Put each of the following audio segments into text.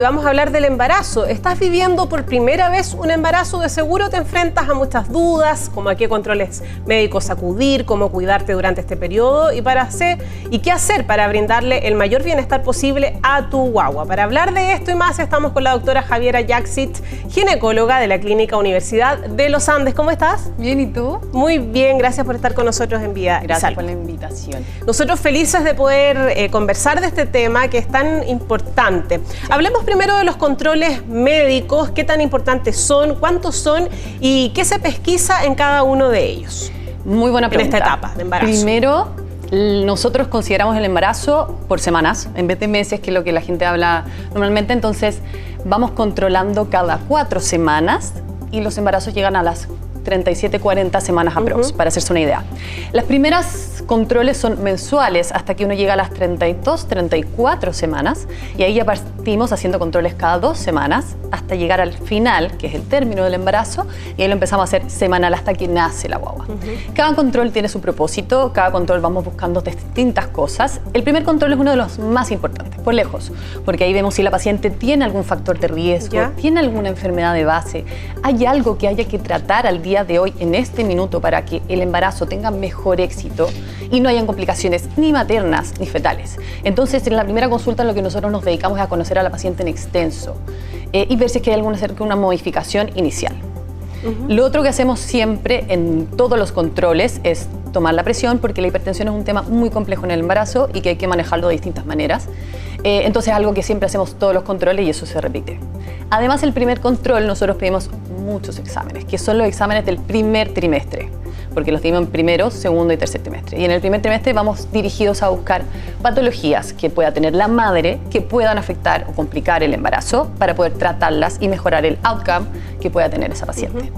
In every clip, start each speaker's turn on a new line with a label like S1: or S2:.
S1: Vamos a hablar del embarazo. ¿Estás viviendo por primera vez un embarazo? De seguro te enfrentas a muchas dudas, como a qué controles médicos acudir, cómo cuidarte durante este periodo y qué hacer para brindarle el mayor bienestar posible a tu guagua. Para hablar de esto y más estamos con la doctora Javiera Yaxit, ginecóloga de la Clínica Universidad de los Andes. ¿Cómo estás?
S2: Bien, ¿y tú?
S1: Muy bien, gracias por estar con nosotros en Vida.
S2: Gracias por la invitación.
S1: Nosotros felices de poder conversar de este tema que es tan importante. Sí. Hablemos primero de los controles médicos, qué tan importantes son, cuántos son y qué se pesquisa en cada uno de ellos.
S2: Muy buena pregunta.
S1: En esta etapa de embarazo.
S2: Primero, nosotros consideramos el embarazo por semanas, en vez de meses, que es lo que la gente habla normalmente. Entonces, vamos controlando cada 4 semanas y los embarazos llegan a las 37, 40 semanas aprox, para hacerse una idea. Las primeras controles son mensuales hasta que uno llega a las 32, 34 semanas y ahí ya partimos haciendo controles cada 2 semanas hasta llegar al final, que es el término del embarazo, y ahí lo empezamos a hacer semanal hasta que nace la guagua. Cada control tiene su propósito, cada control vamos buscando distintas cosas. El primer control es uno de los más importantes, por lejos, porque ahí vemos si la paciente tiene algún factor de riesgo, tiene alguna enfermedad de base, hay algo que haya que tratar al día de hoy, en este minuto, para que el embarazo tenga mejor éxito y no hayan complicaciones ni maternas ni fetales. Entonces, en la primera consulta lo que nosotros nos dedicamos es a conocer a la paciente en extenso y ver si es que hay alguna modificación inicial. Lo otro que hacemos siempre en todos los controles es tomar la presión, porque la hipertensión es un tema muy complejo en el embarazo y que hay que manejarlo de distintas maneras. Entonces es algo que siempre hacemos todos los controles y eso se repite. Además, el primer control nosotros pedimos muchos exámenes, que son los exámenes del primer trimestre, porque los dimos en primero, segundo y tercer trimestre. Y en el primer trimestre vamos dirigidos a buscar patologías que pueda tener la madre, que puedan afectar o complicar el embarazo, para poder tratarlas y mejorar el outcome que pueda tener esa paciente.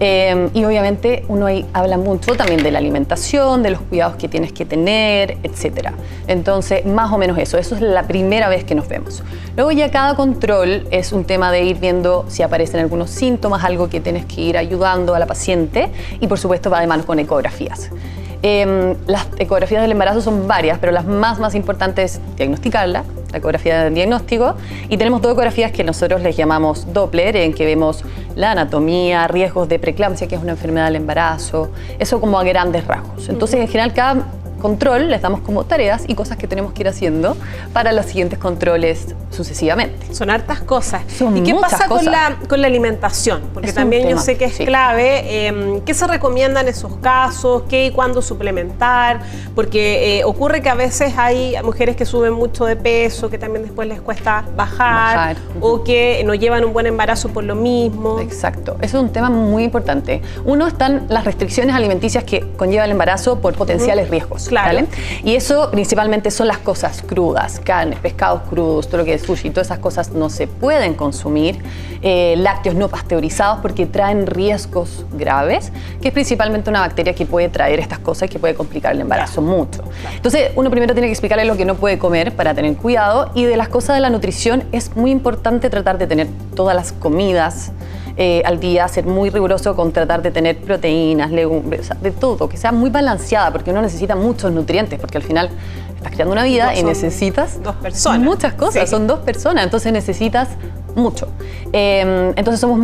S2: Y obviamente uno ahí habla mucho también de la alimentación, de los cuidados que tienes que tener, etc. Entonces, más o menos eso es la primera vez que nos vemos. Luego ya cada control es un tema de ir viendo si aparecen algunos síntomas, algo que tienes que ir ayudando a la paciente, y por supuesto va de mano con ecografías. Las ecografías del embarazo son varias, pero las más importantes es diagnosticarla, la ecografía de diagnóstico, y tenemos 2 ecografías que nosotros les llamamos Doppler, en que vemos la anatomía, riesgos de preeclampsia, que es una enfermedad del embarazo, eso como a grandes rasgos. Entonces, en general, cada control les damos como tareas y cosas que tenemos que ir haciendo para los siguientes controles sucesivamente.
S1: Son hartas cosas.
S2: Son
S1: ¿Y qué pasa
S2: cosas
S1: con la alimentación? Porque también yo sé que es clave. ¿Qué se recomienda en esos casos? ¿Qué y cuándo suplementar? Porque ocurre que a veces hay mujeres que suben mucho de peso, que también después les cuesta bajar. O que no llevan un buen embarazo por lo mismo.
S2: Exacto. Eso es un tema muy importante. Uno, están las restricciones alimenticias que conlleva el embarazo por potenciales riesgos.
S1: Claro.
S2: ¿Vale? Y eso principalmente son las cosas crudas, carnes, pescados crudos, todo lo que es sushi, todas esas cosas no se pueden consumir. Lácteos no pasteurizados, porque traen riesgos graves, que es principalmente una bacteria que puede traer estas cosas y que puede complicar el embarazo mucho. Entonces, uno primero tiene que explicarle lo que no puede comer para tener cuidado, y de las cosas de la nutrición es muy importante tratar de tener todas las comidas al día, ser muy riguroso con tratar de tener proteínas, legumbres, o sea, de todo, que sea muy balanceada, porque uno necesita muchos nutrientes, porque al final estás creando una vida y necesitas
S1: 2 personas.
S2: Muchas cosas, son 2 personas, entonces necesitas mucho. Entonces somos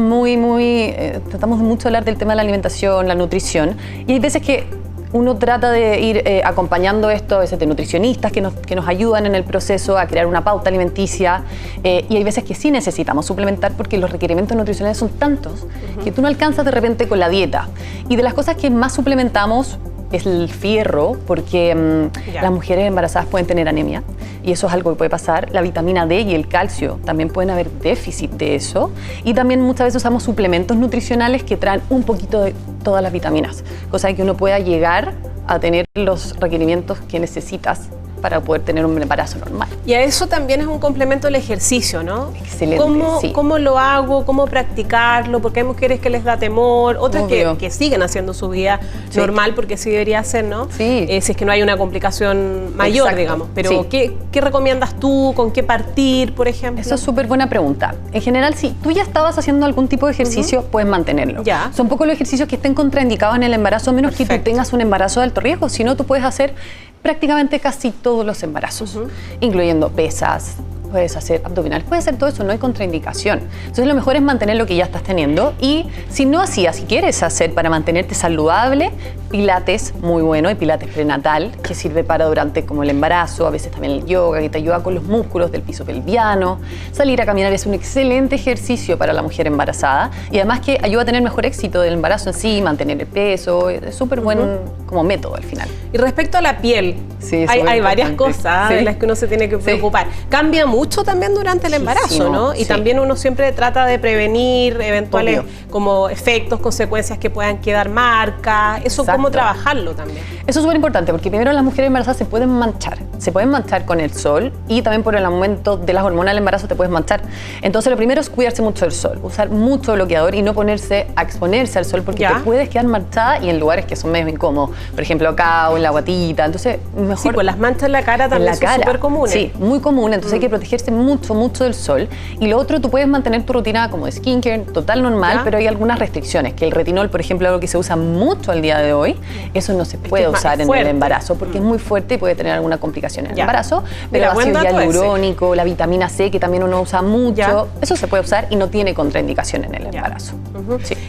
S2: tratamos mucho de hablar del tema de la alimentación, la nutrición, y hay veces que uno trata de ir acompañando esto, a veces de nutricionistas que nos ayudan en el proceso a crear una pauta alimenticia, y hay veces que sí necesitamos suplementar porque los requerimientos nutricionales son tantos que tú no alcanzas de repente con la dieta. Y de las cosas que más suplementamos es el fierro, porque las mujeres embarazadas pueden tener anemia y eso es algo que puede pasar. La vitamina D y el calcio también pueden haber déficit de eso, y también muchas veces usamos suplementos nutricionales que traen un poquito de todas las vitaminas, cosa de que uno pueda llegar a tener los requerimientos que necesitas para poder tener un embarazo normal.
S1: Y a eso también es un complemento el ejercicio, ¿no?
S2: Excelente,
S1: ¿Cómo lo hago? ¿Cómo practicarlo? Porque hay mujeres que les da temor, otras que siguen haciendo su vida normal, porque sí debería ser, ¿no? Si es que no hay una complicación mayor, digamos. Pero ¿qué recomiendas tú? ¿Con qué partir, por ejemplo?
S2: Eso es súper buena pregunta. En general, si tú ya estabas haciendo algún tipo de ejercicio, puedes mantenerlo. Son pocos los ejercicios que estén contraindicados en el embarazo, a menos que tú tengas un embarazo de alto riesgo. Si no, tú puedes hacer prácticamente casi todos los embarazos, incluyendo pesas, puedes hacer abdominales, puedes hacer todo eso, no hay contraindicación. Entonces lo mejor es mantener lo que ya estás teniendo y si no hacías, si quieres hacer para mantenerte saludable, pilates muy bueno, y pilates prenatal que sirve para durante como el embarazo, a veces también el yoga que te ayuda con los músculos del piso pelviano. Salir a caminar es un excelente ejercicio para la mujer embarazada y además que ayuda a tener mejor éxito del embarazo en sí, mantener el peso, es súper buen como método al final.
S1: Y respecto a la piel,
S2: sí,
S1: hay varias cosas de las que uno se tiene que preocupar. Cambia mucho también durante el embarazo, ¿no? Y también uno siempre trata de prevenir eventuales como efectos, consecuencias que puedan quedar marcas, eso cómo trabajarlo también.
S2: Eso es súper importante porque primero las mujeres embarazadas se pueden manchar con el sol y también por el aumento de las hormonas del embarazo te puedes manchar. Entonces lo primero es cuidarse mucho del sol, usar mucho bloqueador y no ponerse a exponerse al sol porque te puedes quedar manchada y en lugares que son medio incómodos, por ejemplo acá o en la guatita, entonces mejor...
S1: Sí, pues las manchas en la cara también son súper comunes.
S2: Sí, muy común, entonces hay que protegerse mucho del sol. Y lo otro, tú puedes mantener tu rutina como de skincare, total normal, pero hay algunas restricciones, que el retinol, por ejemplo, algo que se usa mucho al día de hoy, eso no se puede usar en el embarazo, porque es muy fuerte y puede tener alguna complicación en el embarazo, pero el ácido hialurónico, la vitamina C, que también uno usa mucho, eso se puede usar y no tiene contraindicación en el embarazo.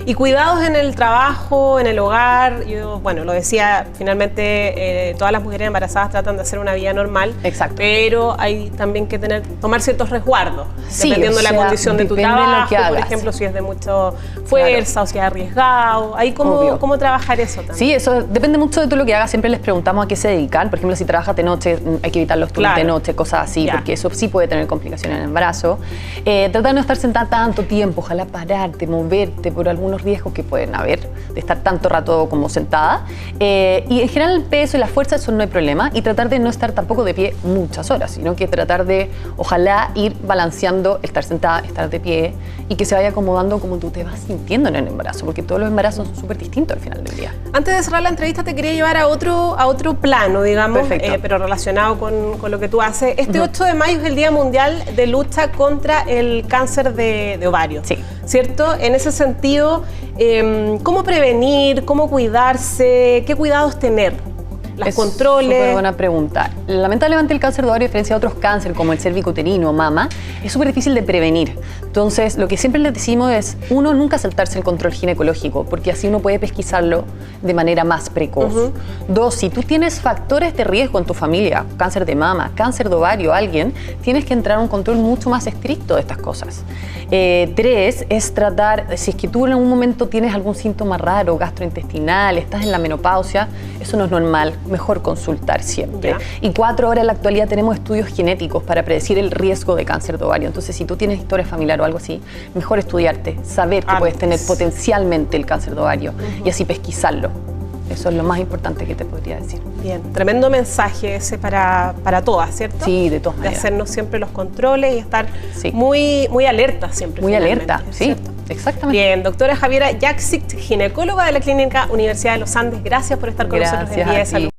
S1: Y cuidados en el trabajo, en el hogar, yo, bueno, lo decía, finalmente todas las mujeres embarazadas tratan de hacer una vida normal, pero hay también que tomar ciertos resguardos, dependiendo de la condición de tu trabajo, por ejemplo, si es de mucha fuerza o si es arriesgado, ahí cómo trabajar eso también.
S2: Sí, eso depende mucho de todo lo que hagas, siempre les preguntamos a qué se dedican, por ejemplo, si trabajas de noche, hay que evitar los turnos de noche, cosas así, porque eso sí puede tener complicaciones en el embarazo. Tratar de no estar sentada tanto tiempo, ojalá pararte, moverte por algunos riesgos que pueden haber de estar tanto rato como sentada. Y en general el peso y la fuerza, eso no hay problema, y tratar de no estar tampoco de pie muchas horas, sino que tratar de, ojalá, ir balanceando, estar sentada, estar de pie y que se vaya acomodando como tú te vas sintiendo en el embarazo, porque todos los embarazos son súper distintos al final del día.
S1: Antes de cerrar la entrevista te quería llevar a otro plano, digamos, pero relacionado con lo que tú haces. Este 8 de mayo es el Día Mundial de Lucha contra el Cáncer de Ovario, ¿cierto? En ese sentido, ¿cómo prevenir, cómo cuidarse, qué cuidados tener? Los controles.
S2: Súper buena pregunta. Lamentablemente el cáncer de ovario, a diferencia de otros cánceres como el cervicuterino o mama, es súper difícil de prevenir. Entonces, lo que siempre les decimos es, uno, nunca saltarse el control ginecológico, porque así uno puede pesquisarlo de manera más precoz. Dos, si tú tienes factores de riesgo en tu familia, cáncer de mama, cáncer de ovario, alguien, tienes que entrar a un control mucho más estricto de estas cosas. Tres, es tratar, si es que tú en algún momento tienes algún síntoma raro, gastrointestinal, estás en la menopausia, eso no es normal. Mejor consultar siempre. Y 4, ahora en la actualidad tenemos estudios genéticos para predecir el riesgo de cáncer de ovario. Entonces, si tú tienes historia familiar o algo así, mejor estudiarte, saber que puedes tener potencialmente el cáncer de ovario y así pesquisarlo. Eso es lo más importante que te podría decir.
S1: Bien, tremendo mensaje ese para todas, ¿cierto?
S2: Sí, de todas maneras.
S1: De hacernos siempre los controles y estar muy alertas siempre.
S2: Muy alerta, ¿cierto? Exactamente.
S1: Bien, doctora Javiera Jaksic, ginecóloga de la Clínica Universidad de los Andes, gracias por estar con nosotros en Día de Salud.